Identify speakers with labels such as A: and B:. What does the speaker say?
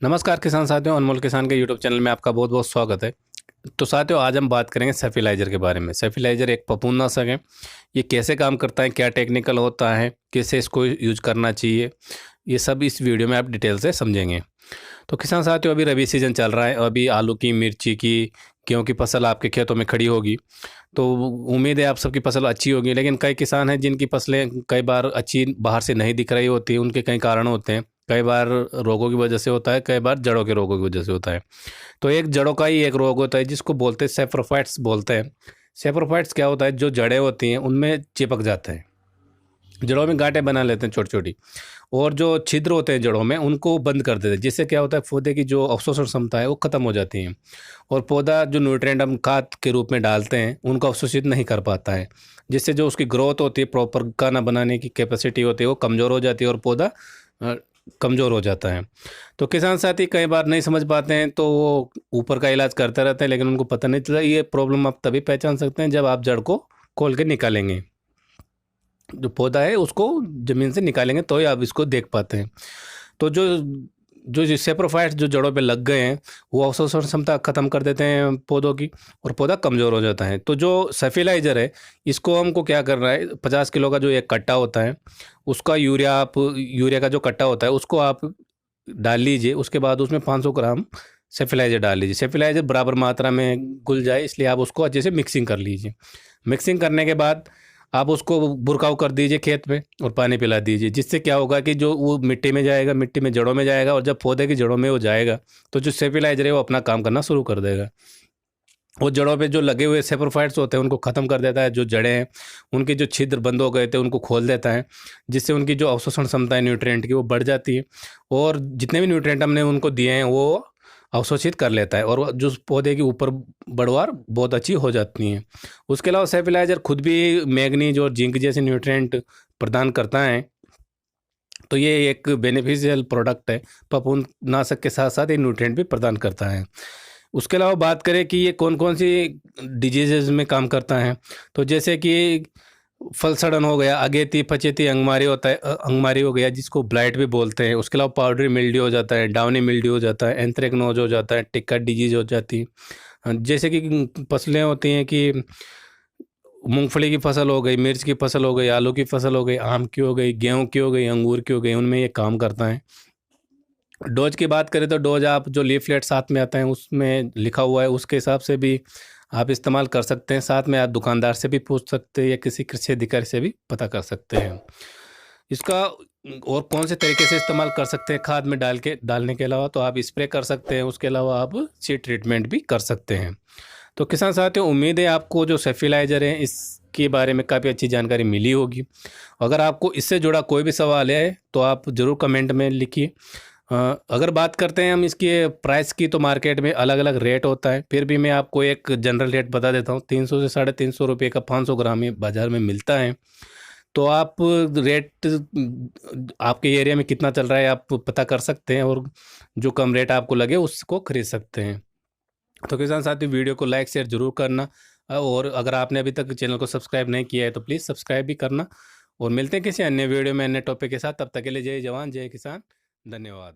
A: नमस्कार किसान साथियों, अनमोल किसान के यूट्यूब चैनल में आपका बहुत बहुत स्वागत है। तो साथियों, आज हम बात करेंगे सेफिलाइजर के बारे में। सेफिलाइजर एक फफूंदनाशक है। ये कैसे काम करता है, क्या टेक्निकल होता है, कैसे इसको यूज करना चाहिए, ये सब इस वीडियो में आप डिटेल से समझेंगे। तो किसान साथियों, अभी रबी सीजन चल रहा है। अभी आलू की, मिर्ची की, गेहूँ की फसल आपके खेतों में खड़ी होगी। तो उम्मीद है आप सबकी फसल अच्छी होगी। लेकिन कई किसान हैं जिनकी फसलें कई बार अच्छी बाहर से नहीं दिख रही होती। उनके कई कारण होते हैं। कई बार रोगों की वजह से होता है, कई बार जड़ों के रोगों की वजह से होता है। तो एक जड़ों का ही एक रोग होता है जिसको बोलते हैं सेप्रोफाइट्स बोलते हैं। सेप्रोफाइट्स क्या होता है, जो जड़ें होती हैं उनमें चिपक जाते हैं, जड़ों में गांठें बना लेते हैं छोटी छोटी। और जो छिद्र होते हैं जड़ों में उनको बंद कर देते हैं, जिससे क्या होता है, पौधे की जो अवशोषण क्षमता है वो खत्म हो जाती है। और पौधा जो न्यूट्रिएंट हम खाद के रूप में डालते हैं उनको अवशोषित नहीं कर पाता है, जिससे जो उसकी ग्रोथ होती है, प्रॉपर खाना बनाने की कैपेसिटी होती है, वो कमज़ोर हो जाती है और पौधा कमज़ोर हो जाता है। तो किसान साथी कई बार नहीं समझ पाते हैं, तो वो ऊपर का इलाज करते रहते हैं, लेकिन उनको पता नहीं चलता। ये प्रॉब्लम आप तभी पहचान सकते हैं जब आप जड़ को खोल के निकालेंगे। जो पौधा है उसको ज़मीन से निकालेंगे तो ही आप इसको देख पाते हैं। तो जो जो सेप्रोफाइट्स जो जड़ों पे लग गए हैं, वो अवशोषण क्षमता खत्म कर देते हैं पौधों की, और पौधा कमज़ोर हो जाता है। तो जो सेफिलाइजर है, इसको हमको क्या करना है, 50 किलो का जो एक कट्टा होता है उसका यूरिया का जो कट्टा होता है उसको आप डाल लीजिए। उसके बाद उसमें 500 ग्राम सेफिलाइजर डाल लीजिए। सेफिलाइजर बराबर मात्रा में घुल जाए, इसलिए आप उसको अच्छे से मिक्सिंग कर लीजिए। मिक्सिंग करने के बाद आप उसको बुरकाव कर दीजिए खेत में और पानी पिला दीजिए। जिससे क्या होगा कि जो वो मिट्टी में जाएगा, मिट्टी में जड़ों में जाएगा, और जब पौधे की जड़ों में वो जाएगा तो जो सेफिलाइजर है वो अपना काम करना शुरू कर देगा। वो जड़ों पे जो लगे हुए सेप्रोफाइट्स होते हैं उनको ख़त्म कर देता है। जो जड़ें हैं उनके जो छिद्र बंद हो गए थे उनको खोल देता है, जिससे उनकी जो अवशोषण क्षमता है न्यूट्रिएंट की वो बढ़ जाती है। और जितने भी न्यूट्रिएंट हमने उनको दिए हैं वो अवशोषित कर लेता है, और वो जो पौधे के ऊपर बढ़वार बहुत अच्छी हो जाती हैं। उसके अलावा सेफिलाइजर खुद भी मैग्नीज और जिंक जैसे न्यूट्रिएंट प्रदान करता है। तो ये एक बेनिफिशियल प्रोडक्ट है। फफूंदनाशक के साथ साथ ये न्यूट्रिएंट भी प्रदान करता है। उसके अलावा बात करें कि ये कौन कौन सी डिजीजेज में काम करता है, तो जैसे कि फल सड़न हो गया, अगेती पचेती अंगमारी होता है, अंगमारी हो गया जिसको ब्लाइट भी बोलते हैं। उसके अलावा पाउडरी मिल्ड्यू हो जाता है, डाउनी मिल्ड्यू हो जाता है, एंथ्रेक्नोज हो जाता है, टिक्का डिजीज हो जाती है। जैसे कि फसलें होती हैं कि मूंगफली की फसल हो गई, मिर्च की फसल हो गई, आलू की फसल हो गई, आम की हो गई, गेहूं की हो गई, अंगूर की हो गई, उनमें ये काम करता है। डोज की बात करें तो डोज आप जो लीफलेट साथ में आता है उसमें लिखा हुआ है उसके हिसाब से भी आप इस्तेमाल कर सकते हैं। साथ में आप दुकानदार से भी पूछ सकते हैं या किसी कृषि अधिकारी से भी पता कर सकते हैं इसका। और कौन से तरीके से इस्तेमाल कर सकते हैं खाद में डालने के अलावा, तो आप स्प्रे कर सकते हैं। उसके अलावा आप सीड ट्रीटमेंट भी कर सकते हैं। तो किसान साथियों, उम्मीद है आपको जो सेफिलाइजर है इसके बारे में काफ़ी अच्छी जानकारी मिली होगी। अगर आपको इससे जुड़ा कोई भी सवाल है तो आप ज़रूर कमेंट में लिखिए। अगर बात करते हैं हम इसके प्राइस की, तो मार्केट में अलग अलग रेट होता है। फिर भी मैं आपको एक जनरल रेट बता देता हूँ। 300 से 350 रुपये का 500 ग्राम ये बाज़ार में मिलता है। तो आप रेट आपके एरिया में कितना चल रहा है आप पता कर सकते हैं, और जो कम रेट आपको लगे उसको खरीद सकते हैं। तो किसान साथी, वीडियो को लाइक शेयर जरूर करना, और अगर आपने अभी तक चैनल को सब्सक्राइब नहीं किया है तो प्लीज़ सब्सक्राइब भी करना। और मिलते हैं किसी अन्य वीडियो में अन्य टॉपिक के साथ। तब तक के लिए जय जवान जय किसान, धन्यवाद।